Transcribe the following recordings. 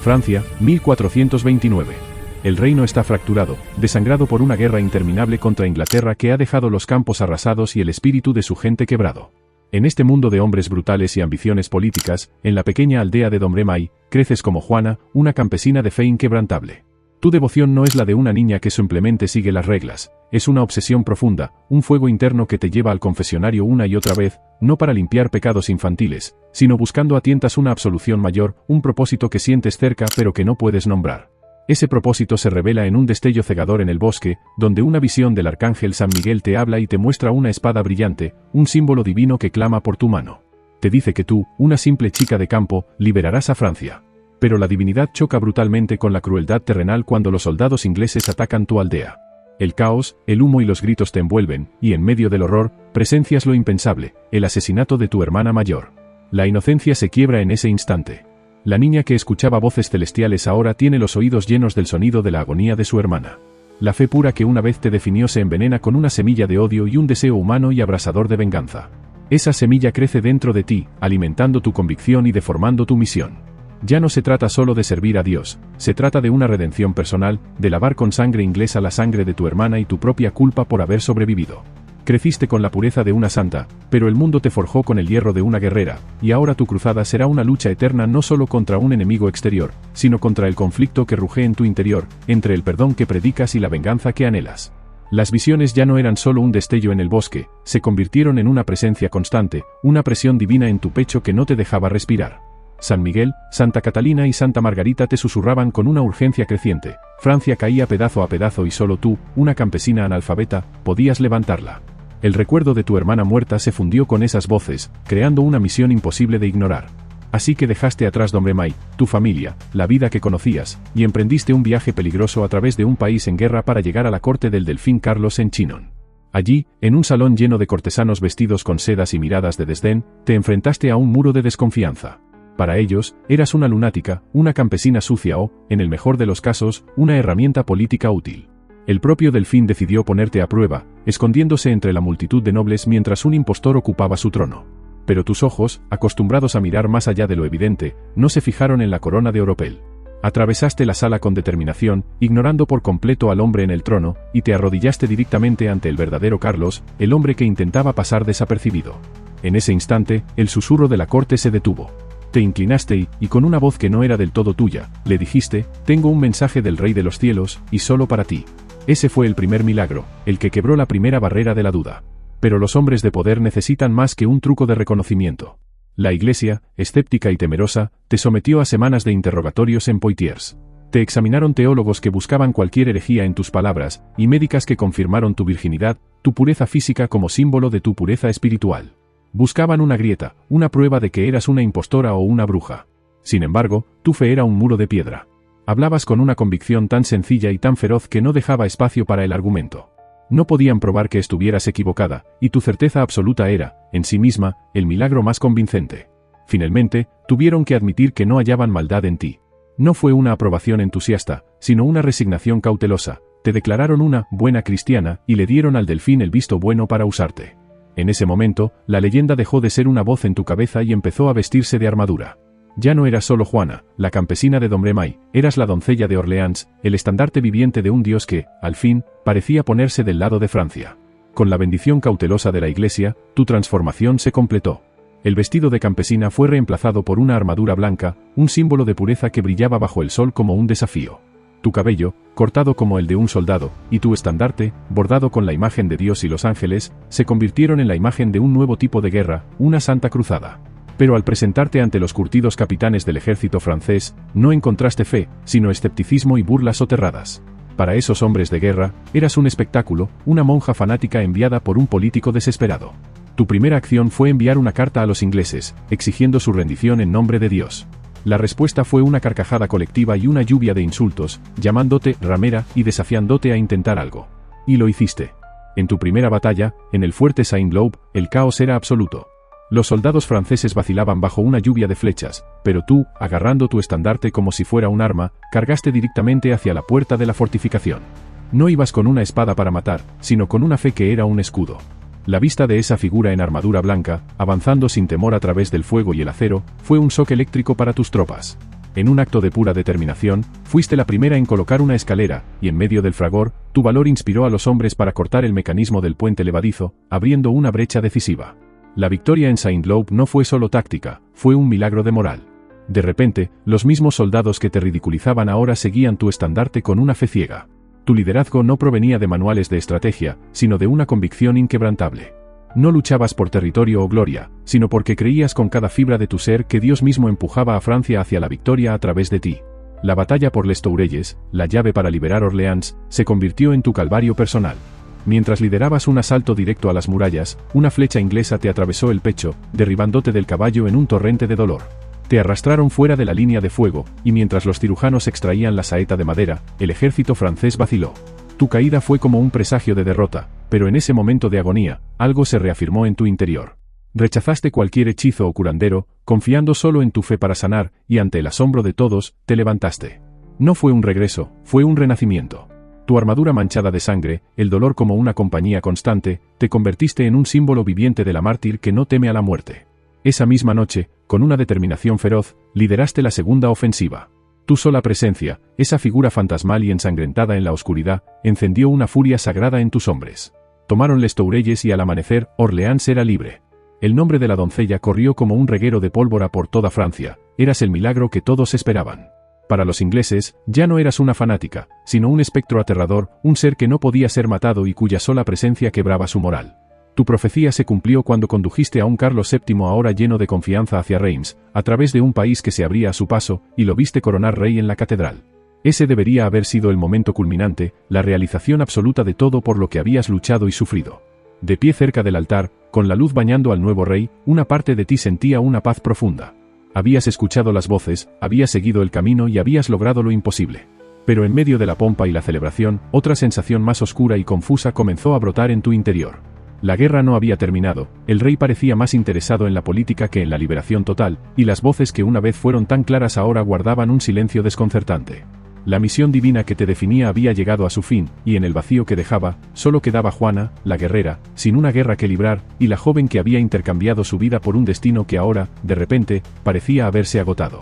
Francia, 1429. El reino está fracturado, desangrado por una guerra interminable contra Inglaterra que ha dejado los campos arrasados y el espíritu de su gente quebrado. En este mundo de hombres brutales y ambiciones políticas, en la pequeña aldea de Domremy, creces como Juana, una campesina de fe inquebrantable. Tu devoción no es la de una niña que simplemente sigue las reglas, es una obsesión profunda, un fuego interno que te lleva al confesionario una y otra vez, no para limpiar pecados infantiles, sino buscando a tientas una absolución mayor, un propósito que sientes cerca pero que no puedes nombrar. Ese propósito se revela en un destello cegador en el bosque, donde una visión del arcángel San Miguel te habla y te muestra una espada brillante, un símbolo divino que clama por tu mano. Te dice que tú, una simple chica de campo, liberarás a Francia. Pero la divinidad choca brutalmente con la crueldad terrenal cuando los soldados ingleses atacan tu aldea. El caos, el humo y los gritos te envuelven, y en medio del horror, presencias lo impensable, el asesinato de tu hermana mayor. La inocencia se quiebra en ese instante. La niña que escuchaba voces celestiales ahora tiene los oídos llenos del sonido de la agonía de su hermana. La fe pura que una vez te definió se envenena con una semilla de odio y un deseo humano y abrasador de venganza. Esa semilla crece dentro de ti, alimentando tu convicción y deformando tu misión. Ya no se trata solo de servir a Dios, se trata de una redención personal, de lavar con sangre inglesa la sangre de tu hermana y tu propia culpa por haber sobrevivido. Creciste con la pureza de una santa, pero el mundo te forjó con el hierro de una guerrera, y ahora tu cruzada será una lucha eterna no solo contra un enemigo exterior, sino contra el conflicto que ruge en tu interior, entre el perdón que predicas y la venganza que anhelas. Las visiones ya no eran solo un destello en el bosque, se convirtieron en una presencia constante, una presión divina en tu pecho que no te dejaba respirar. San Miguel, Santa Catalina y Santa Margarita te susurraban con una urgencia creciente. Francia caía pedazo a pedazo y solo tú, una campesina analfabeta, podías levantarla. El recuerdo de tu hermana muerta se fundió con esas voces, creando una misión imposible de ignorar. Así que dejaste atrás Domremy, tu familia, la vida que conocías, y emprendiste un viaje peligroso a través de un país en guerra para llegar a la corte del delfín Carlos en Chinon. Allí, en un salón lleno de cortesanos vestidos con sedas y miradas de desdén, te enfrentaste a un muro de desconfianza. Para ellos, eras una lunática, una campesina sucia o, en el mejor de los casos, una herramienta política útil. El propio delfín decidió ponerte a prueba, escondiéndose entre la multitud de nobles mientras un impostor ocupaba su trono. Pero tus ojos, acostumbrados a mirar más allá de lo evidente, no se fijaron en la corona de oropel. Atravesaste la sala con determinación, ignorando por completo al hombre en el trono, y te arrodillaste directamente ante el verdadero Carlos, el hombre que intentaba pasar desapercibido. En ese instante, el susurro de la corte se detuvo. Te inclinaste y con una voz que no era del todo tuya, le dijiste: «Tengo un mensaje del Rey de los Cielos, y solo para ti». Ese fue el primer milagro, el que quebró la primera barrera de la duda. Pero los hombres de poder necesitan más que un truco de reconocimiento. La Iglesia, escéptica y temerosa, te sometió a semanas de interrogatorios en Poitiers. Te examinaron teólogos que buscaban cualquier herejía en tus palabras, y médicas que confirmaron tu virginidad, tu pureza física como símbolo de tu pureza espiritual. Buscaban una grieta, una prueba de que eras una impostora o una bruja. Sin embargo, tu fe era un muro de piedra. Hablabas con una convicción tan sencilla y tan feroz que no dejaba espacio para el argumento. No podían probar que estuvieras equivocada, y tu certeza absoluta era, en sí misma, el milagro más convincente. Finalmente, tuvieron que admitir que no hallaban maldad en ti. No fue una aprobación entusiasta, sino una resignación cautelosa. Te declararon una buena cristiana y le dieron al delfín el visto bueno para usarte. En ese momento, la leyenda dejó de ser una voz en tu cabeza y empezó a vestirse de armadura. Ya no eras solo Juana, la campesina de Domremy, eras la doncella de Orleans, el estandarte viviente de un dios que, al fin, parecía ponerse del lado de Francia. Con la bendición cautelosa de la Iglesia, tu transformación se completó. El vestido de campesina fue reemplazado por una armadura blanca, un símbolo de pureza que brillaba bajo el sol como un desafío. Tu cabello, cortado como el de un soldado, y tu estandarte, bordado con la imagen de Dios y los ángeles, se convirtieron en la imagen de un nuevo tipo de guerra, una santa cruzada. Pero al presentarte ante los curtidos capitanes del ejército francés, no encontraste fe, sino escepticismo y burlas soterradas. Para esos hombres de guerra, eras un espectáculo, una monja fanática enviada por un político desesperado. Tu primera acción fue enviar una carta a los ingleses, exigiendo su rendición en nombre de Dios. La respuesta fue una carcajada colectiva y una lluvia de insultos, llamándote ramera y desafiándote a intentar algo. Y lo hiciste. En tu primera batalla, en el fuerte Saint-Lô, el caos era absoluto. Los soldados franceses vacilaban bajo una lluvia de flechas, pero tú, agarrando tu estandarte como si fuera un arma, cargaste directamente hacia la puerta de la fortificación. No ibas con una espada para matar, sino con una fe que era un escudo. La vista de esa figura en armadura blanca, avanzando sin temor a través del fuego y el acero, fue un shock eléctrico para tus tropas. En un acto de pura determinación, fuiste la primera en colocar una escalera, y en medio del fragor, tu valor inspiró a los hombres para cortar el mecanismo del puente levadizo, abriendo una brecha decisiva. La victoria en Saint-Lô no fue solo táctica, fue un milagro de moral. De repente, los mismos soldados que te ridiculizaban ahora seguían tu estandarte con una fe ciega. Tu liderazgo no provenía de manuales de estrategia, sino de una convicción inquebrantable. No luchabas por territorio o gloria, sino porque creías con cada fibra de tu ser que Dios mismo empujaba a Francia hacia la victoria a través de ti. La batalla por Les Tourelles, la llave para liberar Orleans, se convirtió en tu calvario personal. Mientras liderabas un asalto directo a las murallas, una flecha inglesa te atravesó el pecho, derribándote del caballo en un torrente de dolor. Te arrastraron fuera de la línea de fuego, y mientras los cirujanos extraían la saeta de madera, el ejército francés vaciló. Tu caída fue como un presagio de derrota, pero en ese momento de agonía, algo se reafirmó en tu interior. Rechazaste cualquier hechizo o curandero, confiando solo en tu fe para sanar, y ante el asombro de todos, te levantaste. No fue un regreso, fue un renacimiento. Tu armadura manchada de sangre, el dolor como una compañía constante, te convertiste en un símbolo viviente de la mártir que no teme a la muerte. Esa misma noche, con una determinación feroz, lideraste la segunda ofensiva. Tu sola presencia, esa figura fantasmal y ensangrentada en la oscuridad, encendió una furia sagrada en tus hombres. Tomaron Les Tourelles y al amanecer, Orleans era libre. El nombre de la doncella corrió como un reguero de pólvora por toda Francia, eras el milagro que todos esperaban. Para los ingleses, ya no eras una fanática, sino un espectro aterrador, un ser que no podía ser matado y cuya sola presencia quebraba su moral. Tu profecía se cumplió cuando condujiste a un Carlos VII ahora lleno de confianza hacia Reims, a través de un país que se abría a su paso, y lo viste coronar rey en la catedral. Ese debería haber sido el momento culminante, la realización absoluta de todo por lo que habías luchado y sufrido. De pie cerca del altar, con la luz bañando al nuevo rey, una parte de ti sentía una paz profunda. Habías escuchado las voces, habías seguido el camino y habías logrado lo imposible. Pero en medio de la pompa y la celebración, otra sensación más oscura y confusa comenzó a brotar en tu interior. La guerra no había terminado, el rey parecía más interesado en la política que en la liberación total, y las voces que una vez fueron tan claras ahora guardaban un silencio desconcertante. La misión divina que te definía había llegado a su fin, y en el vacío que dejaba, solo quedaba Juana, la guerrera, sin una guerra que librar, y la joven que había intercambiado su vida por un destino que ahora, de repente, parecía haberse agotado.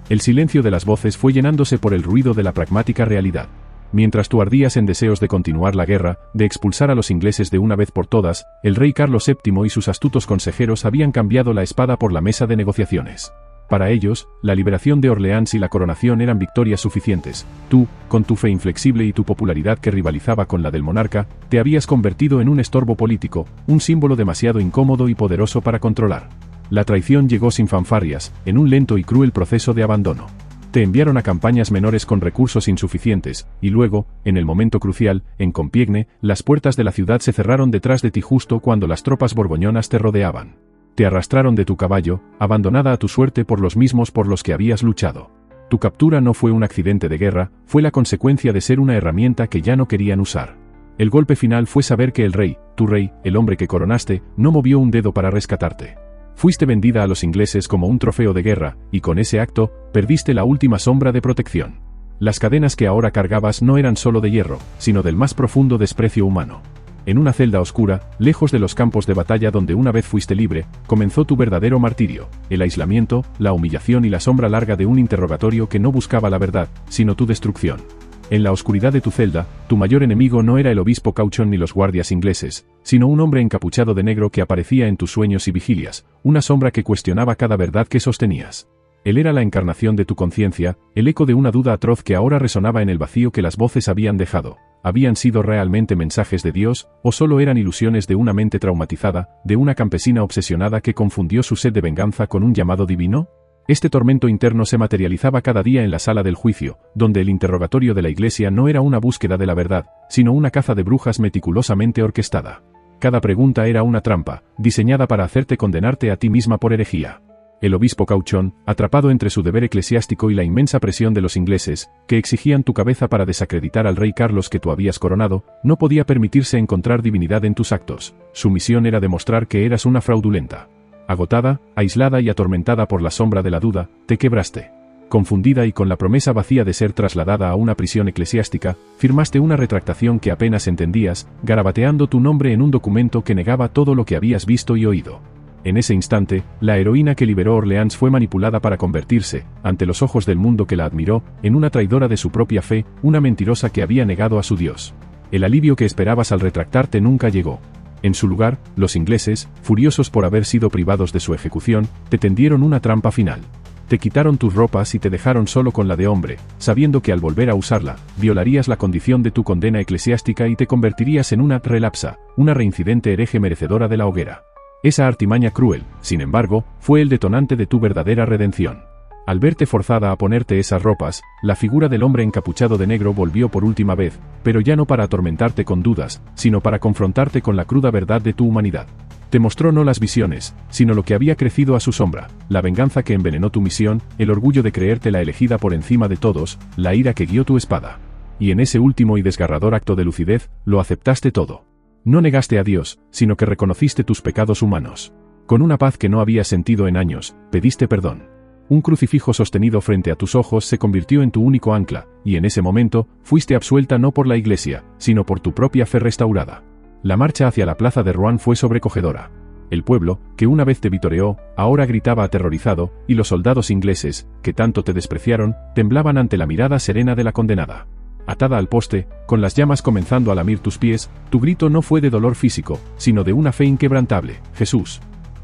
El silencio de las voces fue llenándose por el ruido de la pragmática realidad. Mientras tú ardías en deseos de continuar la guerra, de expulsar a los ingleses de una vez por todas, el rey Carlos VII y sus astutos consejeros habían cambiado la espada por la mesa de negociaciones. Para ellos, la liberación de Orleans y la coronación eran victorias suficientes. Tú, con tu fe inflexible y tu popularidad que rivalizaba con la del monarca, te habías convertido en un estorbo político, un símbolo demasiado incómodo y poderoso para controlar. La traición llegó sin fanfarrias, en un lento y cruel proceso de abandono. Te enviaron a campañas menores con recursos insuficientes, y luego, en el momento crucial, en Compiègne, las puertas de la ciudad se cerraron detrás de ti justo cuando las tropas borgoñonas te rodeaban. Te arrastraron de tu caballo, abandonada a tu suerte por los mismos por los que habías luchado. Tu captura no fue un accidente de guerra, fue la consecuencia de ser una herramienta que ya no querían usar. El golpe final fue saber que el rey, tu rey, el hombre que coronaste, no movió un dedo para rescatarte. Fuiste vendida a los ingleses como un trofeo de guerra, y con ese acto, perdiste la última sombra de protección. Las cadenas que ahora cargabas no eran solo de hierro, sino del más profundo desprecio humano. En una celda oscura, lejos de los campos de batalla donde una vez fuiste libre, comenzó tu verdadero martirio, el aislamiento, la humillación y la sombra larga de un interrogatorio que no buscaba la verdad, sino tu destrucción. En la oscuridad de tu celda, tu mayor enemigo no era el obispo Cauchon ni los guardias ingleses, sino un hombre encapuchado de negro que aparecía en tus sueños y vigilias, una sombra que cuestionaba cada verdad que sostenías. Él era la encarnación de tu conciencia, el eco de una duda atroz que ahora resonaba en el vacío que las voces habían dejado. ¿Habían sido realmente mensajes de Dios, o solo eran ilusiones de una mente traumatizada, de una campesina obsesionada que confundió su sed de venganza con un llamado divino? Este tormento interno se materializaba cada día en la sala del juicio, donde el interrogatorio de la iglesia no era una búsqueda de la verdad, sino una caza de brujas meticulosamente orquestada. Cada pregunta era una trampa, diseñada para hacerte condenarte a ti misma por herejía. El obispo Cauchon, atrapado entre su deber eclesiástico y la inmensa presión de los ingleses, que exigían tu cabeza para desacreditar al rey Carlos que tú habías coronado, no podía permitirse encontrar divinidad en tus actos. Su misión era demostrar que eras una fraudulenta. Agotada, aislada y atormentada por la sombra de la duda, te quebraste. Confundida y con la promesa vacía de ser trasladada a una prisión eclesiástica, firmaste una retractación que apenas entendías, garabateando tu nombre en un documento que negaba todo lo que habías visto y oído. En ese instante, la heroína que liberó Orleans fue manipulada para convertirse, ante los ojos del mundo que la admiró, en una traidora de su propia fe, una mentirosa que había negado a su Dios. El alivio que esperabas al retractarte nunca llegó. En su lugar, los ingleses, furiosos por haber sido privados de su ejecución, te tendieron una trampa final. Te quitaron tus ropas y te dejaron solo con la de hombre, sabiendo que al volver a usarla, violarías la condición de tu condena eclesiástica y te convertirías en una relapsa, una reincidente hereje merecedora de la hoguera. Esa artimaña cruel, sin embargo, fue el detonante de tu verdadera redención. Al verte forzada a ponerte esas ropas, la figura del hombre encapuchado de negro volvió por última vez, pero ya no para atormentarte con dudas, sino para confrontarte con la cruda verdad de tu humanidad. Te mostró no las visiones, sino lo que había crecido a su sombra, la venganza que envenenó tu misión, el orgullo de creerte la elegida por encima de todos, la ira que guió tu espada. Y en ese último y desgarrador acto de lucidez, lo aceptaste todo. No negaste a Dios, sino que reconociste tus pecados humanos. Con una paz que no habías sentido en años, pediste perdón. Un crucifijo sostenido frente a tus ojos se convirtió en tu único ancla, y en ese momento, fuiste absuelta no por la iglesia, sino por tu propia fe restaurada. La marcha hacia la plaza de Rouen fue sobrecogedora. El pueblo, que una vez te vitoreó, ahora gritaba aterrorizado, y los soldados ingleses, que tanto te despreciaron, temblaban ante la mirada serena de la condenada. Atada al poste, con las llamas comenzando a lamir tus pies, tu grito no fue de dolor físico, sino de una fe inquebrantable: Jesús.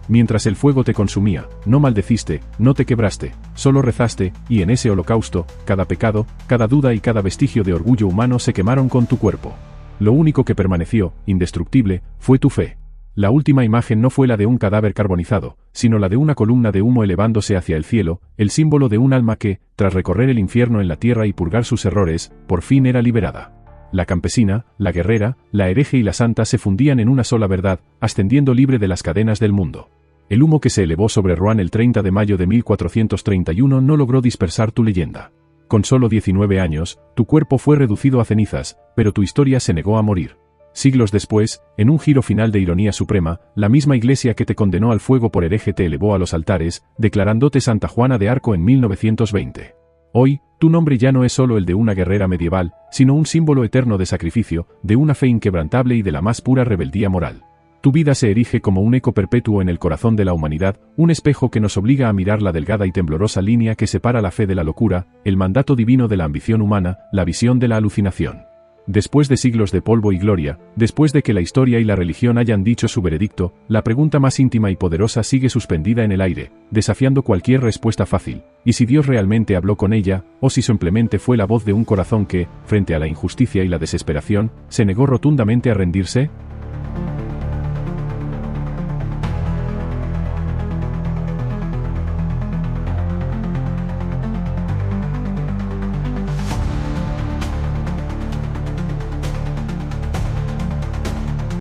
Mientras el fuego te consumía, no maldeciste, no te quebraste, solo rezaste, y en ese holocausto, cada pecado, cada duda y cada vestigio de orgullo humano se quemaron con tu cuerpo. Lo único que permaneció, indestructible, fue tu fe. La última imagen no fue la de un cadáver carbonizado, sino la de una columna de humo elevándose hacia el cielo, el símbolo de un alma que, tras recorrer el infierno en la tierra y purgar sus errores, por fin era liberada. La campesina, la guerrera, la hereje y la santa se fundían en una sola verdad, ascendiendo libre de las cadenas del mundo. El humo que se elevó sobre Rouen el 30 de mayo de 1431 no logró dispersar tu leyenda. Con solo 19 años, tu cuerpo fue reducido a cenizas, pero tu historia se negó a morir. Siglos después, en un giro final de ironía suprema, la misma iglesia que te condenó al fuego por hereje te elevó a los altares, declarándote Santa Juana de Arco en 1920. Hoy, tu nombre ya no es solo el de una guerrera medieval, sino un símbolo eterno de sacrificio, de una fe inquebrantable y de la más pura rebeldía moral. Tu vida se erige como un eco perpetuo en el corazón de la humanidad, un espejo que nos obliga a mirar la delgada y temblorosa línea que separa la fe de la locura, el mandato divino de la ambición humana, la visión de la alucinación. Después de siglos de polvo y gloria, después de que la historia y la religión hayan dicho su veredicto, la pregunta más íntima y poderosa sigue suspendida en el aire, desafiando cualquier respuesta fácil. ¿Y si Dios realmente habló con ella, o si simplemente fue la voz de un corazón que, frente a la injusticia y la desesperación, se negó rotundamente a rendirse?